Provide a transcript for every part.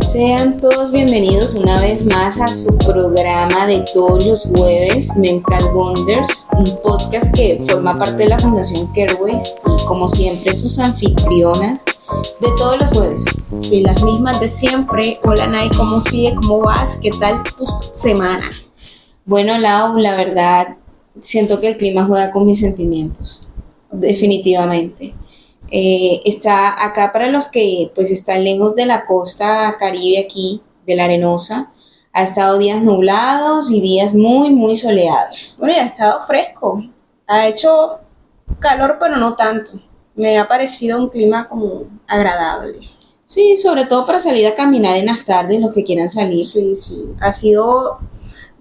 Sean todos bienvenidos una vez más a su programa de todos los jueves, Mental Wonders, un podcast que forma parte de la Fundación Careways y como siempre sus anfitrionas de todos los jueves. Sí, las mismas de siempre. Hola Nay, ¿cómo sigue? ¿Cómo vas? ¿Qué tal tu semana? Bueno, Lau, la verdad siento que el clima juega con mis sentimientos, definitivamente. Está acá para los que pues están lejos de la costa caribe aquí, de la Arenosa. Ha estado días nublados y días muy soleados. Bueno, ya ha estado fresco. Ha hecho calor, pero no tanto. Me ha parecido un clima como agradable. Sí, sobre todo para salir a caminar en las tardes, los que quieran salir. Sí. Ha sido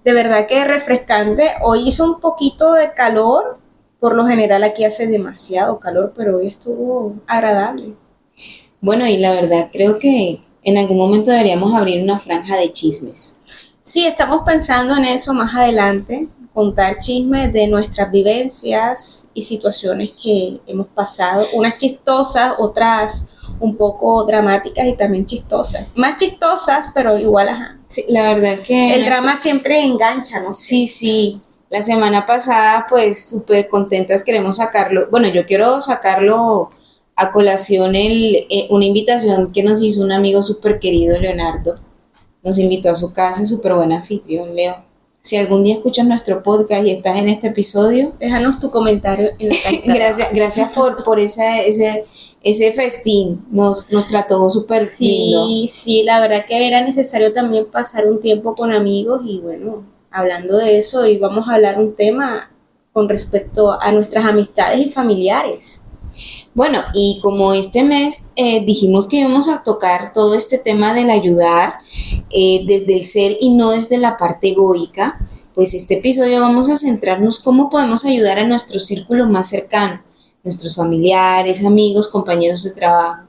de verdad que refrescante. Hoy hizo un poquito de calor. Por lo general aquí hace demasiado calor, pero hoy estuvo agradable. Bueno, y la verdad creo que en algún momento deberíamos abrir una franja de chismes. Sí, estamos pensando en eso más adelante, contar chismes de nuestras vivencias y situaciones que hemos pasado, unas chistosas, otras un poco dramáticas y también chistosas. Más chistosas, pero igual, ajá. Sí, la verdad que... El drama siempre engancha, ¿no? Sí. La semana pasada, pues, súper contentas queremos sacarlo. Bueno, yo quiero sacarlo a colación una invitación que nos hizo un amigo súper querido, Leonardo. Nos invitó a su casa, súper buen anfitrión, Leo. Si algún día escuchas nuestro podcast y estás en este episodio, déjanos tu comentario en la cajita. Gracias por ese festín. Nos trató súper lindo. Sí, la verdad que era necesario también pasar un tiempo con amigos y bueno, hablando de eso, hoy vamos a hablar un tema con respecto a nuestras amistades y familiares. Bueno, y como este mes dijimos que íbamos a tocar todo este tema del ayudar desde el ser y no desde la parte egoica, pues este episodio vamos a centrarnos cómo podemos ayudar a nuestro círculo más cercano, nuestros familiares, amigos, compañeros de trabajo.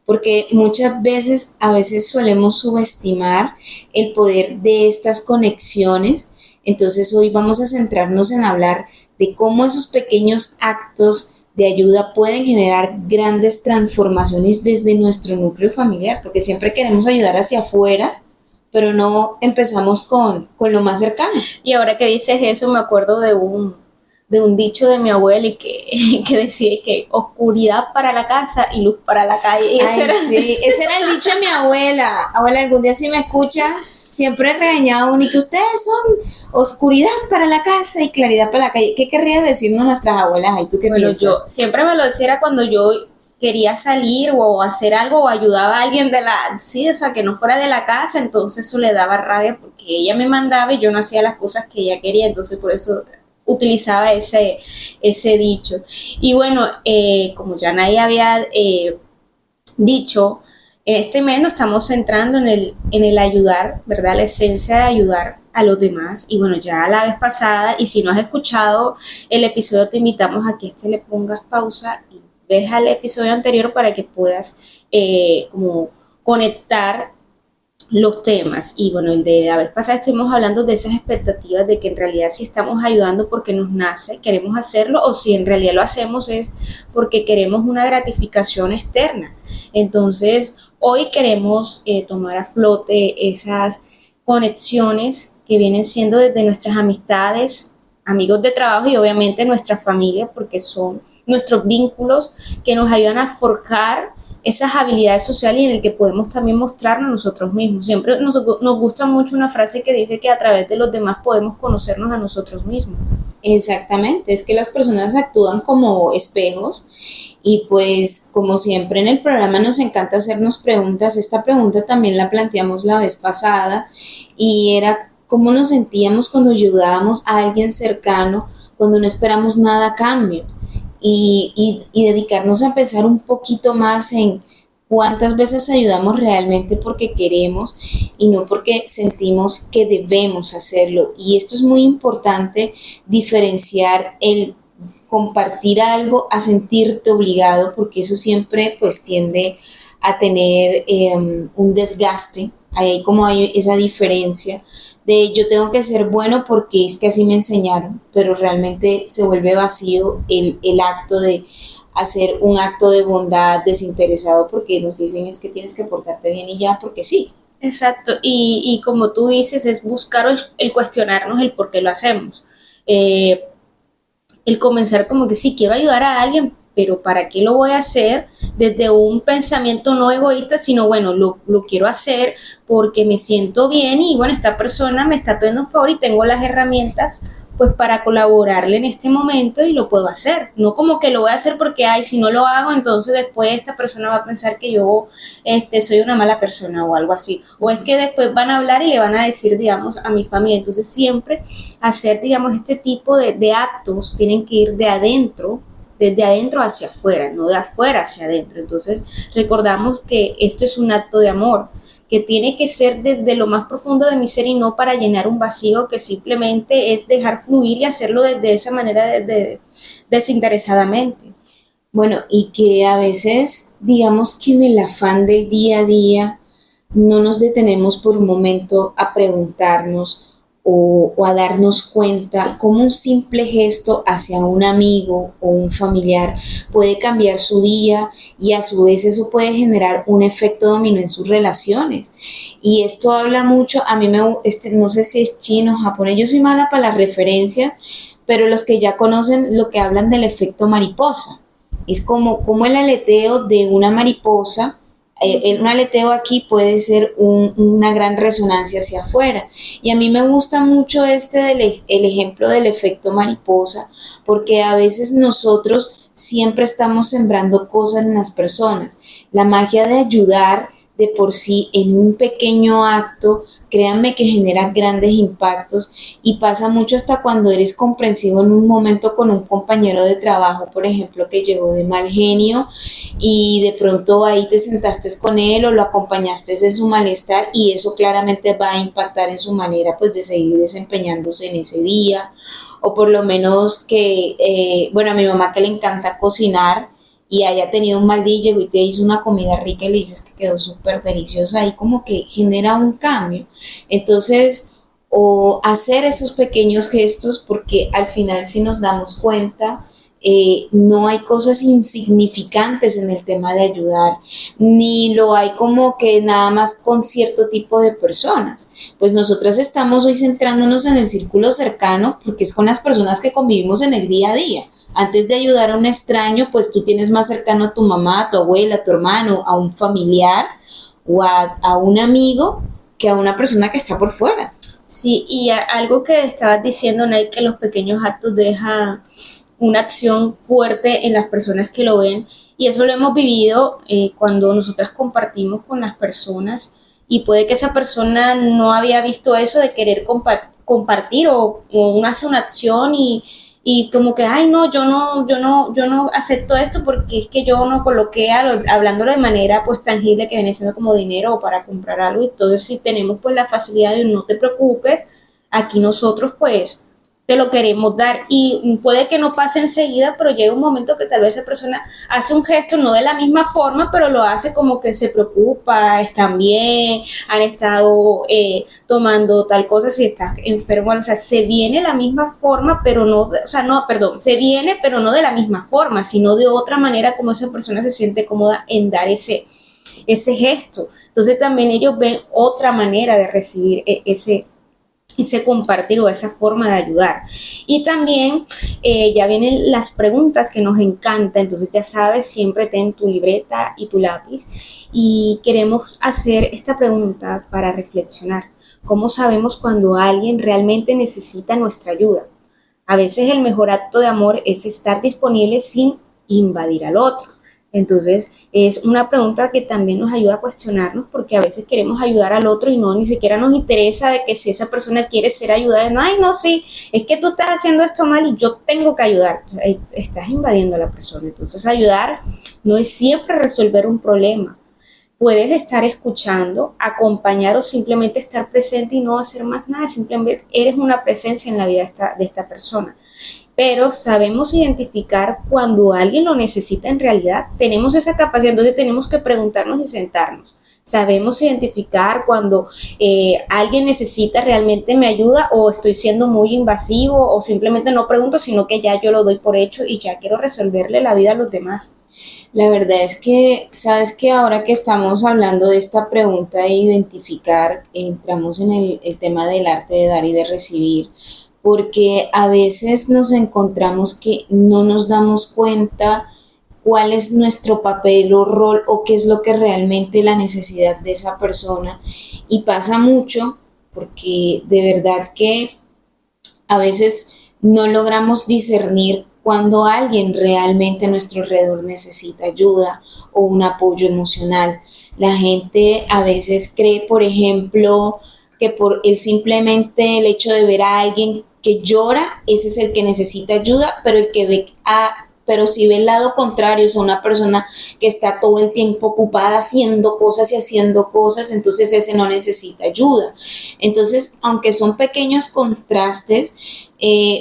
Porque muchas veces, a veces solemos subestimar el poder de estas conexiones. Entonces hoy vamos a centrarnos en hablar de cómo esos pequeños actos de ayuda pueden generar grandes transformaciones desde nuestro núcleo familiar, porque siempre queremos ayudar hacia afuera, pero no empezamos con lo más cercano. Y ahora que dices eso, me acuerdo de un dicho de mi abuela y que decía que oscuridad para la casa y luz para la calle. Ese era el dicho de mi abuela. Abuela, algún día si me escuchas, siempre regañaba uno y que ustedes son oscuridad para la casa y claridad para la calle. ¿Qué querría decirnos nuestras abuelas? ¿Y tú qué piensas? Yo siempre me lo decía cuando yo quería salir o hacer algo o ayudaba a alguien que no fuera de la casa, entonces eso le daba rabia porque ella me mandaba y yo no hacía las cosas que ella quería, entonces por eso utilizaba ese dicho. Y bueno, como ya nadie había dicho, este mes nos estamos centrando en el ayudar, ¿verdad? La esencia de ayudar a los demás. Y bueno, ya la vez pasada, y si no has escuchado el episodio, te invitamos a que le pongas pausa y ves al episodio anterior para que puedas como conectar los temas. Y bueno, el de la vez pasada estuvimos hablando de esas expectativas de que en realidad si estamos ayudando porque nos nace, queremos hacerlo, o si en realidad lo hacemos es porque queremos una gratificación externa. Entonces, hoy queremos tomar a flote esas conexiones que vienen siendo desde nuestras amistades, amigos de trabajo y obviamente nuestra familia, porque son nuestros vínculos que nos ayudan a forjar esas habilidades sociales y en el que podemos también mostrarnos nosotros mismos. Siempre nos gusta mucho una frase que dice que a través de los demás podemos conocernos a nosotros mismos. Exactamente, es que las personas actúan como espejos y pues como siempre en el programa nos encanta hacernos preguntas. Esta pregunta también la planteamos la vez pasada y era cómo nos sentíamos cuando ayudábamos a alguien cercano, cuando no esperamos nada a cambio. Y dedicarnos a pensar un poquito más en cuántas veces ayudamos realmente porque queremos y no porque sentimos que debemos hacerlo. Y esto es muy importante, diferenciar el compartir algo a sentirte obligado, porque eso siempre pues tiende a tener un desgaste. Ahí como hay esa diferencia de yo tengo que ser bueno porque es que así me enseñaron, pero realmente se vuelve vacío el acto de hacer un acto de bondad desinteresado porque nos dicen es que tienes que portarte bien y ya, porque sí. Exacto, y como tú dices, es buscar el cuestionarnos el por qué lo hacemos. Eh, el comenzar como que sí, quiero ayudar a alguien, pero ¿para qué lo voy a hacer? Desde un pensamiento no egoísta, sino bueno, lo quiero hacer porque me siento bien y bueno, esta persona me está pidiendo un favor y tengo las herramientas pues para colaborarle en este momento y lo puedo hacer. No como que lo voy a hacer porque, ay, si no lo hago, entonces después esta persona va a pensar que yo soy una mala persona o algo así. O es que después van a hablar y le van a decir, digamos, a mi familia. Entonces siempre hacer, digamos, este tipo de actos tienen que ir de adentro, desde adentro hacia afuera, no de afuera hacia adentro. Entonces recordamos que esto es un acto de amor, que tiene que ser desde lo más profundo de mi ser y no para llenar un vacío, que simplemente es dejar fluir y hacerlo desde esa manera desinteresadamente. Bueno, y que a veces, digamos que en el afán del día a día, no nos detenemos por un momento a preguntarnos o a darnos cuenta cómo un simple gesto hacia un amigo o un familiar puede cambiar su día y a su vez eso puede generar un efecto dominó en sus relaciones. Y esto habla mucho, a mí no sé si es chino o japonés, yo soy mala para las referencias, pero los que ya conocen lo que hablan del efecto mariposa. Es como el aleteo de una mariposa. Un aleteo aquí puede ser una gran resonancia hacia afuera. Y a mí me gusta mucho el ejemplo del efecto mariposa, porque a veces nosotros siempre estamos sembrando cosas en las personas. La magia de ayudar de por sí en un pequeño acto, créanme que genera grandes impactos y pasa mucho hasta cuando eres comprensivo en un momento con un compañero de trabajo, por ejemplo, que llegó de mal genio y de pronto ahí te sentaste con él o lo acompañaste en su malestar y eso claramente va a impactar en su manera pues de seguir desempeñándose en ese día o por lo menos que, bueno, a mi mamá que le encanta cocinar y haya tenido un mal día y llegó y te hizo una comida rica y le dices que quedó súper deliciosa y como que genera un cambio. Entonces, o hacer esos pequeños gestos porque al final si nos damos cuenta, no hay cosas insignificantes en el tema de ayudar, ni lo hay como que nada más con cierto tipo de personas. Pues nosotras estamos hoy centrándonos en el círculo cercano porque es con las personas que convivimos en el día a día. Antes de ayudar a un extraño, pues tú tienes más cercano a tu mamá, a tu abuela, a tu hermano, a un familiar o a un amigo que a una persona que está por fuera. Sí, y algo que estabas diciendo, Nay, que los pequeños actos dejan una acción fuerte en las personas que lo ven, y eso lo hemos vivido cuando nosotras compartimos con las personas, y puede que esa persona no había visto eso de querer compartir o hace una acción y como que, ay, no, yo no acepto esto porque es que yo no coloqué, hablándolo de manera pues tangible que viene siendo como dinero o para comprar algo. Entonces, si tenemos pues la facilidad de no te preocupes, aquí nosotros pues te lo queremos dar y puede que no pase enseguida, pero llega un momento que tal vez esa persona hace un gesto no de la misma forma, pero lo hace como que se preocupa, están bien, han estado tomando tal cosa, si estás enfermo, o sea, se viene la misma forma, pero no, o sea, no, perdón, se viene, pero no de la misma forma, sino de otra manera como esa persona se siente cómoda en dar ese gesto. Entonces también ellos ven otra manera de recibir ese compartir o esa forma de ayudar. Y también ya vienen las preguntas que nos encanta, entonces ya sabes, siempre ten tu libreta y tu lápiz y queremos hacer esta pregunta para reflexionar. ¿Cómo sabemos cuando alguien realmente necesita nuestra ayuda? A veces el mejor acto de amor es estar disponible sin invadir al otro. Entonces, es una pregunta que también nos ayuda a cuestionarnos porque a veces queremos ayudar al otro y no, ni siquiera nos interesa de que si esa persona quiere ser ayudada, no, ay, no, sí, es que tú estás haciendo esto mal y yo tengo que ayudar. Estás invadiendo a la persona. Entonces, ayudar no es siempre resolver un problema. Puedes estar escuchando, acompañar o simplemente estar presente y no hacer más nada, simplemente eres una presencia en la vida de esta persona. Pero sabemos identificar cuando alguien lo necesita en realidad, tenemos esa capacidad, entonces tenemos que preguntarnos y sentarnos. sabemos identificar cuando alguien necesita realmente mi ayuda o estoy siendo muy invasivo o simplemente no pregunto, sino que ya yo lo doy por hecho y ya quiero resolverle la vida a los demás. La verdad es que, sabes que ahora que estamos hablando de esta pregunta de identificar, entramos en el tema del arte de dar y de recibir, porque a veces nos encontramos que no nos damos cuenta cuál es nuestro papel o rol o qué es lo que realmente la necesidad de esa persona. Y pasa mucho porque de verdad que a veces no logramos discernir cuando alguien realmente a nuestro alrededor necesita ayuda o un apoyo emocional. La gente a veces cree, por ejemplo, que por simplemente el hecho de ver a alguien que llora, ese es el que necesita ayuda, pero el que ve a pero si ve el lado contrario, es una persona que está todo el tiempo ocupada haciendo cosas y haciendo cosas, entonces ese no necesita ayuda. Entonces, aunque son pequeños contrastes,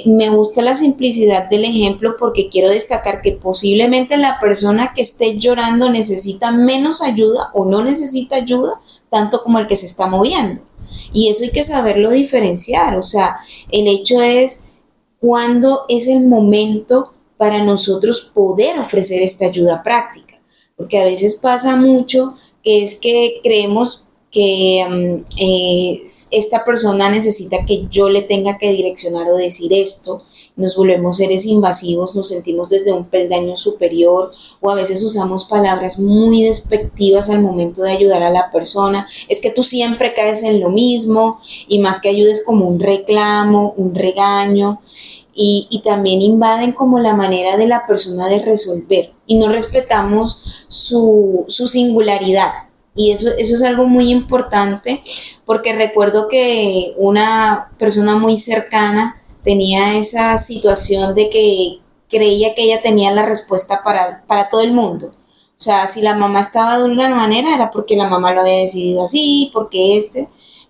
me gusta la simplicidad del ejemplo porque quiero destacar que posiblemente la persona que esté llorando necesita menos ayuda o no necesita ayuda tanto como el que se está moviendo. Y eso hay que saberlo diferenciar, o sea, el hecho es cuándo es el momento para nosotros poder ofrecer esta ayuda práctica, porque a veces pasa mucho que es que creemos que esta persona necesita que yo le tenga que direccionar o decir esto, nos volvemos seres invasivos, nos sentimos desde un peldaño superior o a veces usamos palabras muy despectivas al momento de ayudar a la persona, es que tú siempre caes en lo mismo y más que ayudes como un reclamo, un regaño. Y también invaden como la manera de la persona de resolver y no respetamos su singularidad. Y eso es algo muy importante porque recuerdo que una persona muy cercana tenía esa situación de que creía que ella tenía la respuesta para todo el mundo. O sea, si la mamá estaba de una manera era porque la mamá lo había decidido así, porque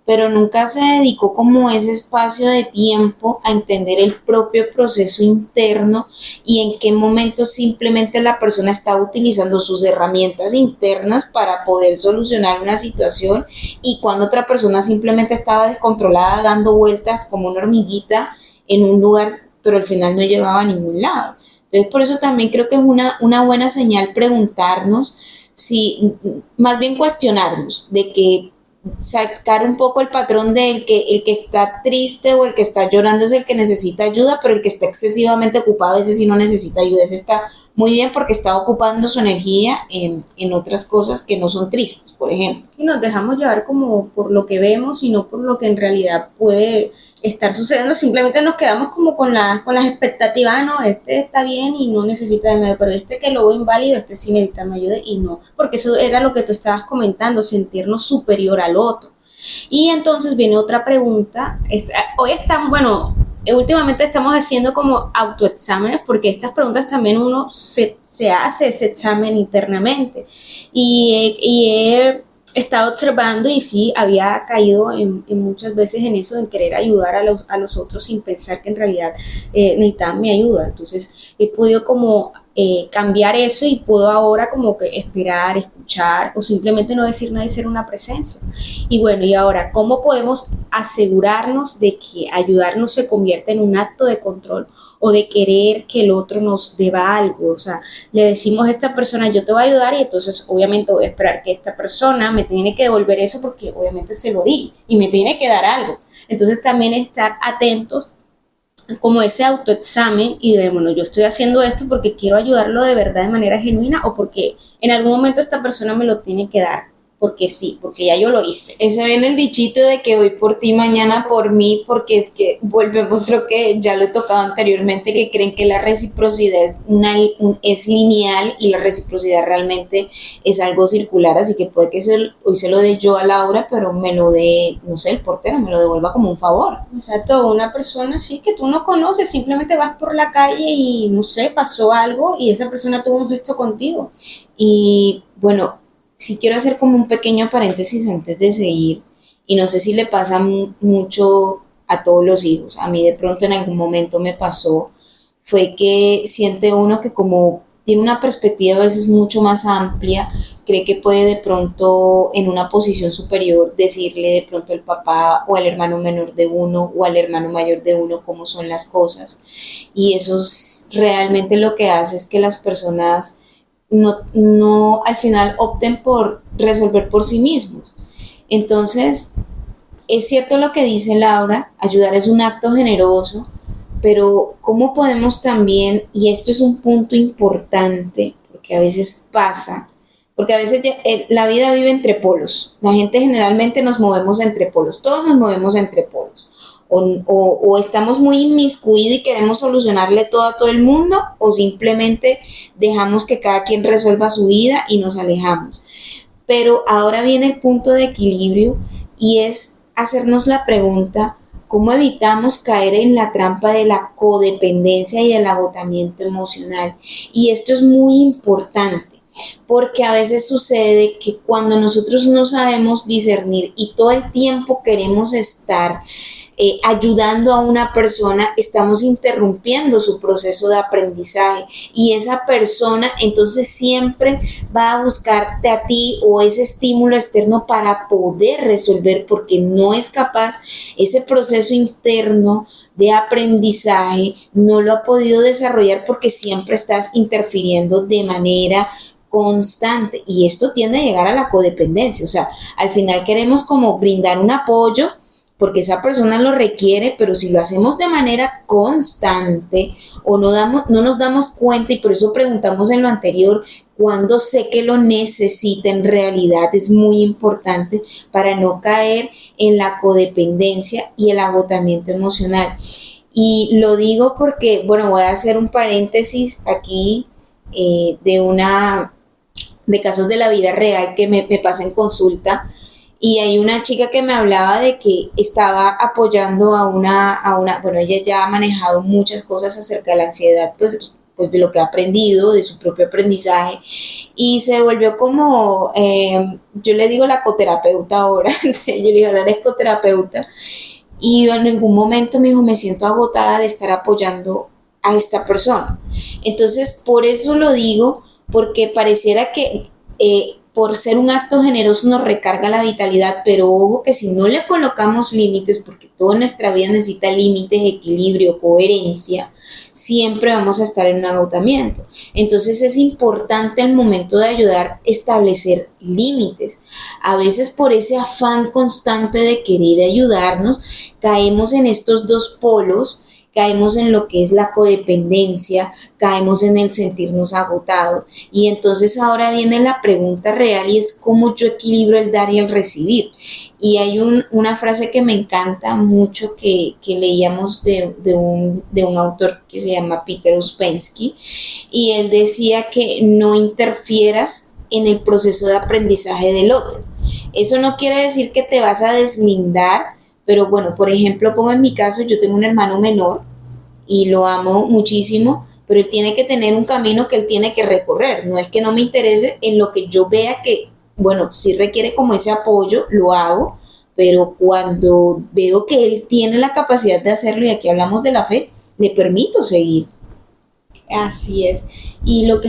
pero nunca se dedicó como ese espacio de tiempo a entender el propio proceso interno y en qué momento simplemente la persona estaba utilizando sus herramientas internas para poder solucionar una situación y cuando otra persona simplemente estaba descontrolada dando vueltas como una hormiguita en un lugar, pero al final no llegaba a ningún lado. Entonces por eso también creo que es una buena señal preguntarnos si, más bien cuestionarnos de que sacar un poco el patrón de el que está triste o el que está llorando es el que necesita ayuda, pero el que está excesivamente ocupado, ese sí no necesita ayuda, ese está muy bien porque está ocupando su energía en otras cosas que no son tristes, por ejemplo. Si nos dejamos llevar como por lo que vemos y no por lo que en realidad puede estar sucediendo, simplemente nos quedamos como con las expectativas, no, este está bien y no necesita de medio, pero este que lo veo inválido, este sí necesita mi ayuda y no, porque eso era lo que tú estabas comentando, sentirnos superior al otro. Y entonces viene otra pregunta, hoy estamos, bueno, últimamente estamos haciendo como autoexámenes porque estas preguntas también uno se hace ese examen internamente y he estado observando y sí había caído en muchas veces en eso de querer ayudar a los otros sin pensar que en realidad necesitaban mi ayuda. Entonces he podido como cambiar eso y puedo ahora como que esperar, escuchar o simplemente no decir nada y ser una presencia. Y bueno, y ahora, ¿cómo podemos asegurarnos de que ayudarnos se convierta en un acto de control o de querer que el otro nos deba algo? O sea, le decimos a esta persona, yo te voy a ayudar y entonces obviamente voy a esperar que esta persona me tiene que devolver eso porque obviamente se lo di y me tiene que dar algo. Entonces también estar atentos como ese autoexamen y de, bueno, yo estoy haciendo esto porque quiero ayudarlo de verdad de manera genuina o porque en algún momento esta persona me lo tiene que dar porque sí, porque ya yo lo hice. Ese viene el dichito de que hoy por ti, mañana por mí, porque es que volvemos, creo que ya lo he tocado anteriormente, sí, que creen que la reciprocidad es lineal y la reciprocidad realmente es algo circular, así que puede que hoy se lo dé yo a Laura, pero me lo dé, no sé, el portero, me lo devuelva como un favor. Exacto, una persona así que tú no conoces, simplemente vas por la calle y no sé, pasó algo y esa persona tuvo un gesto contigo. Y bueno, sí quiero hacer como un pequeño paréntesis antes de seguir, y no sé si le pasa mucho a todos los hijos, a mí de pronto en algún momento me pasó, fue que siente uno que como tiene una perspectiva a veces mucho más amplia, cree que puede de pronto en una posición superior decirle de pronto al papá o al hermano menor de uno o al hermano mayor de uno cómo son las cosas. Y eso realmente lo que hace es que las personas no al final opten por resolver por sí mismos. Entonces, es cierto lo que dice Laura, ayudar es un acto generoso, pero ¿cómo podemos también, y esto es un punto importante, porque a veces pasa, porque a veces la vida vive entre polos, la gente generalmente nos movemos entre polos, todos nos movemos entre polos, o estamos muy inmiscuidos y queremos solucionarle todo a todo el mundo, o simplemente dejamos que cada quien resuelva su vida y nos alejamos. Pero ahora viene el punto de equilibrio y es hacernos la pregunta, ¿cómo evitamos caer en la trampa de la codependencia y del agotamiento emocional? Y esto es muy importante, porque a veces sucede que cuando nosotros no sabemos discernir y todo el tiempo queremos estar ayudando a una persona, estamos interrumpiendo su proceso de aprendizaje y esa persona entonces siempre va a buscarte a ti o ese estímulo externo para poder resolver porque no es capaz, ese proceso interno de aprendizaje no lo ha podido desarrollar porque siempre estás interfiriendo de manera constante y esto tiende a llegar a la codependencia, o sea, al final queremos como brindar un apoyo porque esa persona lo requiere, pero si lo hacemos de manera constante o no nos damos cuenta y por eso preguntamos en lo anterior, cuando sé que lo necesita en realidad es muy importante para no caer en la codependencia y el agotamiento emocional. Y lo digo porque, bueno, voy a hacer un paréntesis aquí de casos de la vida real que me pasa en consulta. Y hay una chica que me hablaba de que estaba apoyando a una, bueno, ella ya ha manejado muchas cosas acerca de la ansiedad, pues de lo que ha aprendido, de su propio aprendizaje, y se volvió como, yo le digo la coterapeuta ahora, yo le digo, ahora eres coterapeuta, y en algún momento me dijo, me siento agotada de estar apoyando a esta persona. Entonces, por eso lo digo, porque pareciera que por ser un acto generoso nos recarga la vitalidad, pero ojo que si no le colocamos límites, porque toda nuestra vida necesita límites, equilibrio, coherencia, siempre vamos a estar en un agotamiento. Entonces es importante al momento de ayudar establecer límites. A veces por ese afán constante de querer ayudarnos, caemos en estos dos polos, caemos en lo que es la codependencia, caemos en el sentirnos agotados y entonces ahora viene la pregunta real y es cómo yo equilibro el dar y el recibir. Y hay una frase que me encanta mucho que leíamos de un autor que se llama Peter Uspensky y él decía que no interfieras en el proceso de aprendizaje del otro. Eso no quiere decir que te vas a deslindar, pero bueno, por ejemplo, pongo en mi caso, yo tengo un hermano menor y lo amo muchísimo, pero él tiene que tener un camino que él tiene que recorrer. No es que no me interese en lo que yo vea que, bueno, sí requiere como ese apoyo, lo hago, pero cuando veo que él tiene la capacidad de hacerlo, y aquí hablamos de la fe, le permito seguir. Así es. Y los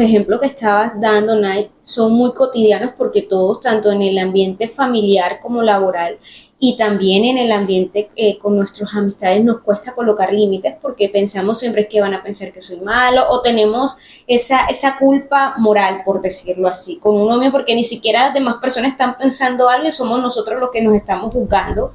ejemplos que estabas dando, Nay, son muy cotidianos porque todos, tanto en el ambiente familiar como laboral y también en el ambiente con nuestras amistades, nos cuesta colocar límites porque pensamos siempre que van a pensar que soy malo o tenemos esa culpa moral, por decirlo así, con uno mismo porque ni siquiera las demás personas están pensando algo y somos nosotros los que nos estamos juzgando.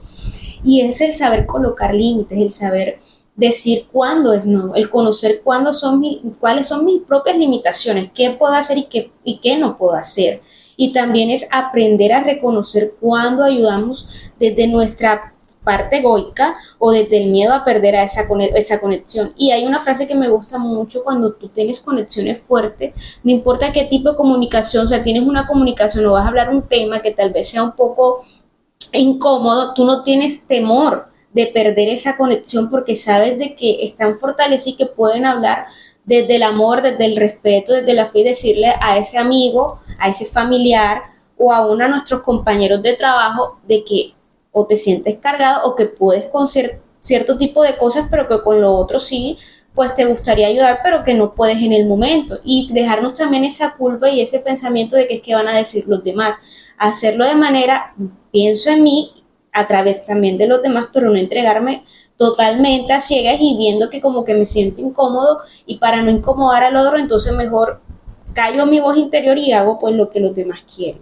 Y es el saber colocar límites, el saber decir cuándo es no, el conocer cuáles son mis propias limitaciones, qué puedo hacer y qué no puedo hacer. Y también es aprender a reconocer cuándo ayudamos desde nuestra parte egoica o desde el miedo a perder a esa conexión. Y hay una frase que me gusta mucho: cuando tú tienes conexiones fuertes, no importa qué tipo de comunicación, o sea, tienes una comunicación o vas a hablar un tema que tal vez sea un poco incómodo, tú no tienes temor de perder esa conexión porque sabes de que están fortalecidos y que pueden hablar desde el amor, desde el respeto, desde la fe y decirle a ese amigo, a ese familiar o a uno de nuestros compañeros de trabajo de que o te sientes cargado o que puedes con cierto tipo de cosas, pero que con lo otro sí pues te gustaría ayudar, pero que no puedes en el momento. Y dejarnos también esa culpa y ese pensamiento de que es que van a decir los demás. Hacerlo de manera, pienso en mí, a través también de los demás, pero no entregarme totalmente a ciegas y viendo que como que me siento incómodo, y para no incomodar al otro, entonces mejor callo mi voz interior y hago pues lo que los demás quieren.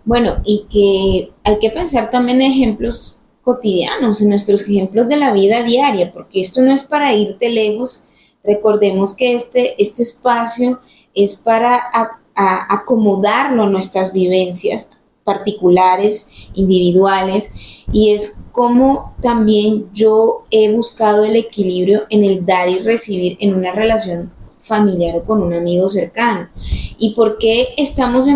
Bueno, y que hay que pensar también en ejemplos cotidianos, en nuestros ejemplos de la vida diaria, porque esto no es para irte lejos. Recordemos que este espacio es para acomodarlo a nuestras vivencias particulares, individuales, y es como también yo he buscado el equilibrio en el dar y recibir en una relación familiar o con un amigo cercano. ¿Y por qué estamos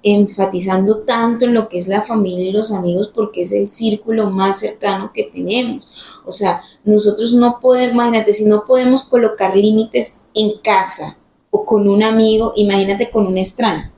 enfatizando tanto en lo que es la familia y los amigos? Porque es el círculo más cercano que tenemos. O sea, nosotros no podemos, imagínate, si no podemos colocar límites en casa o con un amigo, imagínate con un extraño.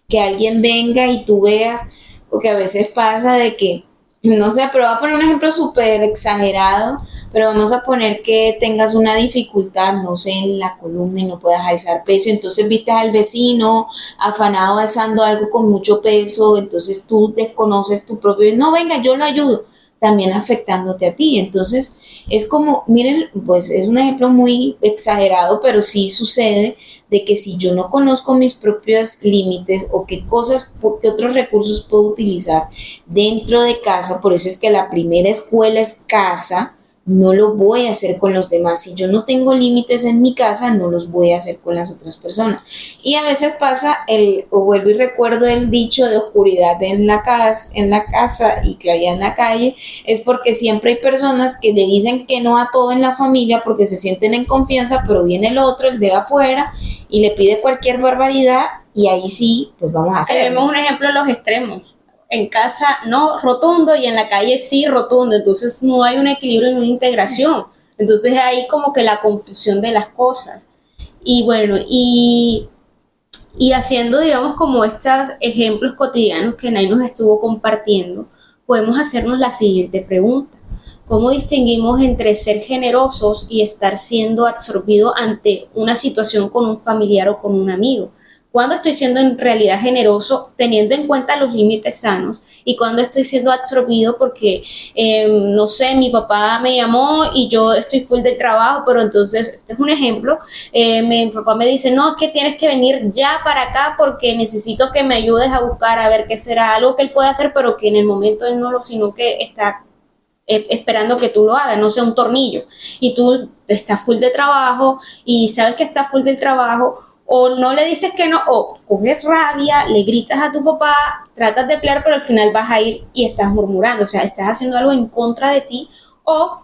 Que alguien venga y tú veas, porque a veces pasa de que, no sé, pero voy a poner un ejemplo súper exagerado, pero vamos a poner que tengas una dificultad, no sé, en la columna y no puedas alzar peso, entonces viste al vecino afanado alzando algo con mucho peso, entonces tú desconoces tu propio, no, venga, yo lo ayudo, también afectándote a ti. Entonces es como, miren, pues es un ejemplo muy exagerado, pero sí sucede de que si yo no conozco mis propios límites o qué cosas, qué otros recursos puedo utilizar dentro de casa, por eso es que la primera escuela es casa, no lo voy a hacer con los demás. Si yo no tengo límites en mi casa, no los voy a hacer con las otras personas. Y a veces pasa o vuelvo y recuerdo el dicho de oscuridad en la casa y claridad en la calle, es porque siempre hay personas que le dicen que no a todo en la familia porque se sienten en confianza, pero viene el otro, el de afuera, y le pide cualquier barbaridad, y ahí sí, pues vamos a hacerlo. Tenemos un ejemplo de los extremos. En casa no rotundo y en la calle sí rotundo, entonces no hay un equilibrio ni una integración. Entonces hay como que la confusión de las cosas. Y bueno, y haciendo, digamos, como estos ejemplos cotidianos que Nay nos estuvo compartiendo, podemos hacernos la siguiente pregunta. ¿Cómo distinguimos entre ser generosos y estar siendo absorbido ante una situación con un familiar o con un amigo? ¿Cuándo estoy siendo en realidad generoso teniendo en cuenta los límites sanos? Y cuando estoy siendo absorbido porque, no sé, mi papá me llamó y yo estoy full del trabajo, pero entonces, este es un ejemplo, mi papá me dice, no, es que tienes que venir ya para acá porque necesito que me ayudes a buscar a ver qué será, algo que él puede hacer, pero que en el momento él no lo, sino que está esperando que tú lo hagas, no sé, un tornillo, y tú estás full de trabajo y sabes que estás full del trabajo, o no le dices que no, o coges rabia, le gritas a tu papá, tratas de pelear, pero al final vas a ir y estás murmurando, o sea, estás haciendo algo en contra de ti, o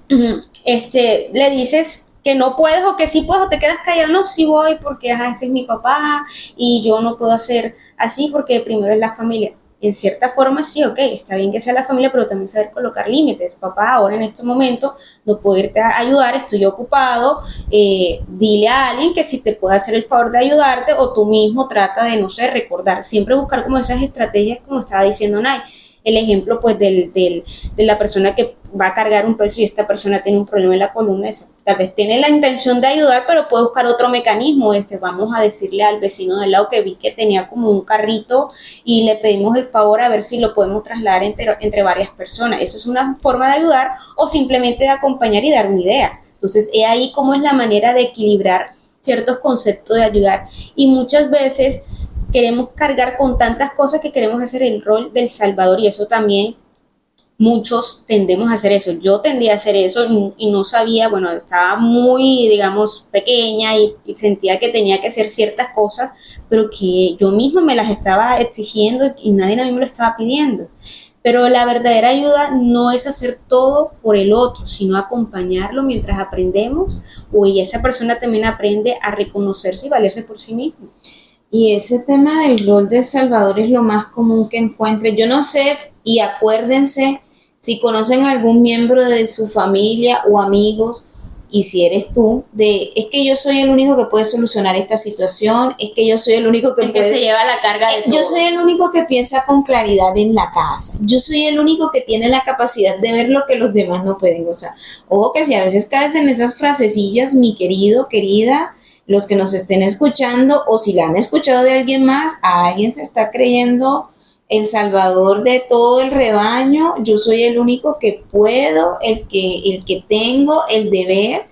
le dices que no puedes o que sí puedes o te quedas callado, no, sí voy porque ese es mi papá y yo no puedo hacer así porque primero es la familia. En cierta forma sí, ok, está bien que sea la familia, pero también saber colocar límites. Papá, ahora en este momento no puedo irte a ayudar, estoy ocupado, dile a alguien que si te puede hacer el favor de ayudarte o tú mismo trata de, no sé, recordar, siempre buscar como esas estrategias como estaba diciendo Nay. El ejemplo pues de la persona que va a cargar un peso y esta persona tiene un problema en la columna, tal vez tiene la intención de ayudar, pero puede buscar otro mecanismo. Vamos a decirle al vecino del lado que vi que tenía como un carrito y le pedimos el favor a ver si lo podemos trasladar entre varias personas. Eso es una forma de ayudar, o simplemente de acompañar y dar una idea. Entonces, he ahí cómo es la manera de equilibrar ciertos conceptos de ayudar. Y muchas veces queremos cargar con tantas cosas que queremos hacer el rol del salvador, y eso también muchos tendemos a hacer eso. Yo tendía a hacer eso y no sabía, bueno, estaba muy, digamos, pequeña y sentía que tenía que hacer ciertas cosas, pero que yo misma me las estaba exigiendo y nadie a mí me lo estaba pidiendo. Pero la verdadera ayuda no es hacer todo por el otro, sino acompañarlo mientras aprendemos, y esa persona también aprende a reconocerse y valerse por sí mismo. Y ese tema del rol de salvador es lo más común que encuentre. Yo no sé, y acuérdense, si conocen a algún miembro de su familia o amigos y si eres tú, es que yo soy el único que puede solucionar esta situación, es que yo soy el único que que se lleva la carga de todo. Yo soy el único que piensa con claridad en la casa, yo soy el único que tiene la capacidad de ver lo que los demás no pueden. O sea, ojo que si a veces caes en esas frasecillas, mi querido, querida, los que nos estén escuchando, o si la han escuchado de alguien más, a alguien se está creyendo el salvador de todo el rebaño, yo soy el único que puedo, el que tengo el deber,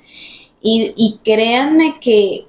y créanme que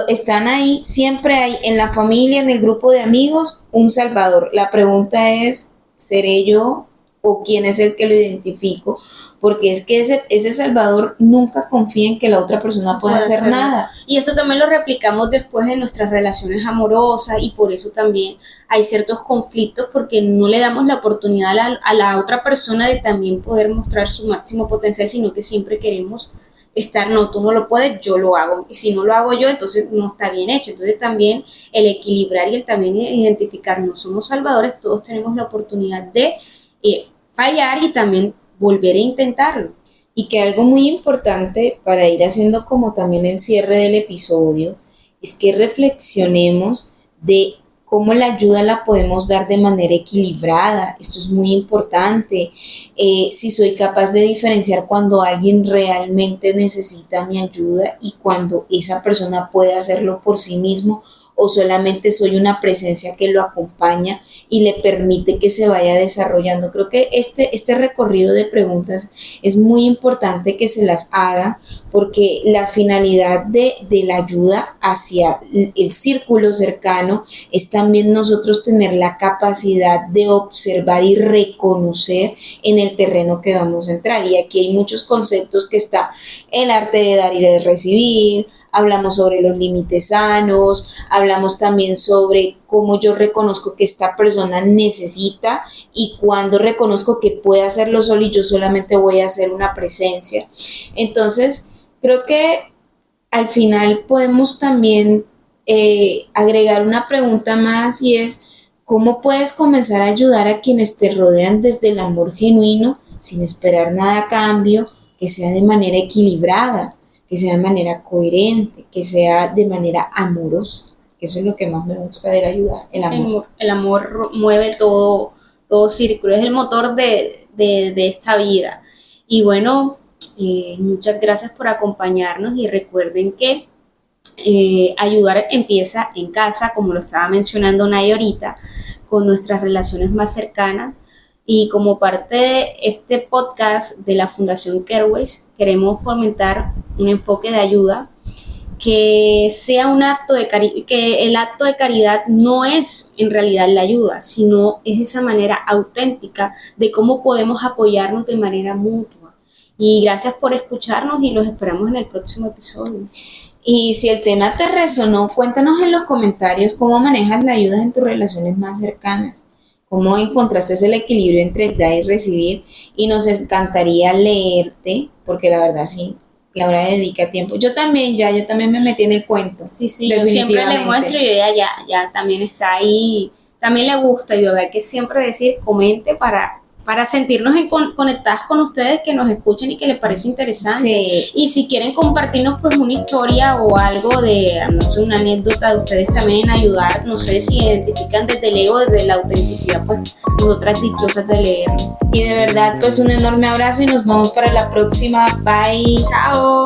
están ahí, siempre hay en la familia, en el grupo de amigos, un salvador. La pregunta es, ¿seré yo o quién es el que lo identifico? Porque es que ese salvador nunca confía en que la otra persona pueda hacer nada. Y eso también lo replicamos después en nuestras relaciones amorosas, y por eso también hay ciertos conflictos, porque no le damos la oportunidad a la otra persona de también poder mostrar su máximo potencial, sino que siempre queremos estar, no, tú no lo puedes, yo lo hago, y si no lo hago yo, entonces no está bien hecho. Entonces también el equilibrar y el también identificar, no somos salvadores, todos tenemos la oportunidad de fallar y también volver a intentarlo. Y que algo muy importante para ir haciendo como también el cierre del episodio es que reflexionemos de cómo la ayuda la podemos dar de manera equilibrada. Esto es muy importante. Si soy capaz de diferenciar cuando alguien realmente necesita mi ayuda y cuando esa persona puede hacerlo por sí mismo, o solamente soy una presencia que lo acompaña y le permite que se vaya desarrollando. Creo que este recorrido de preguntas es muy importante que se las hagan, porque la finalidad de la ayuda hacia el círculo cercano es también nosotros tener la capacidad de observar y reconocer en el terreno que vamos a entrar. Y aquí hay muchos conceptos que está el arte de dar y de recibir. Hablamos sobre los límites sanos, hablamos también sobre cómo yo reconozco que esta persona necesita y cuando reconozco que puede hacerlo solo y yo solamente voy a hacer una presencia. Entonces, creo que al final podemos también agregar una pregunta más, y es, ¿cómo puedes comenzar a ayudar a quienes te rodean desde el amor genuino, sin esperar nada a cambio, que sea de manera equilibrada, que sea de manera coherente, que sea de manera amorosa? Eso es lo que más me gusta de la ayuda, el amor. El amor mueve todo círculo, es el motor de esta vida. Y bueno, muchas gracias por acompañarnos, y recuerden que ayudar empieza en casa, como lo estaba mencionando Nay ahorita, con nuestras relaciones más cercanas. Y como parte de este podcast de la Fundación Careways, queremos fomentar un enfoque de ayuda que sea un acto de caridad, que el acto de caridad no es en realidad la ayuda, sino es esa manera auténtica de cómo podemos apoyarnos de manera mutua. Y gracias por escucharnos, y los esperamos en el próximo episodio. Y si el tema te resonó, cuéntanos en los comentarios cómo manejas la ayuda en tus relaciones más cercanas. ¿Cómo encontraste el equilibrio entre dar y recibir? Y nos encantaría leerte, porque la verdad sí, Laura dedica tiempo. Yo también me metí en el cuento. Sí, yo siempre le muestro, y ella ya también está ahí, también le gusta, y de verdad que siempre decir, comente para sentirnos conectadas con ustedes, que nos escuchen y que les parece interesante. Sí. Y si quieren compartirnos pues una historia o algo de, no sé, una anécdota de ustedes también en ayudar, no sé si identifican desde el ego, desde la autenticidad, pues nosotras dichosas de leer. Y de verdad, pues un enorme abrazo y nos vemos para la próxima. Bye. Chao.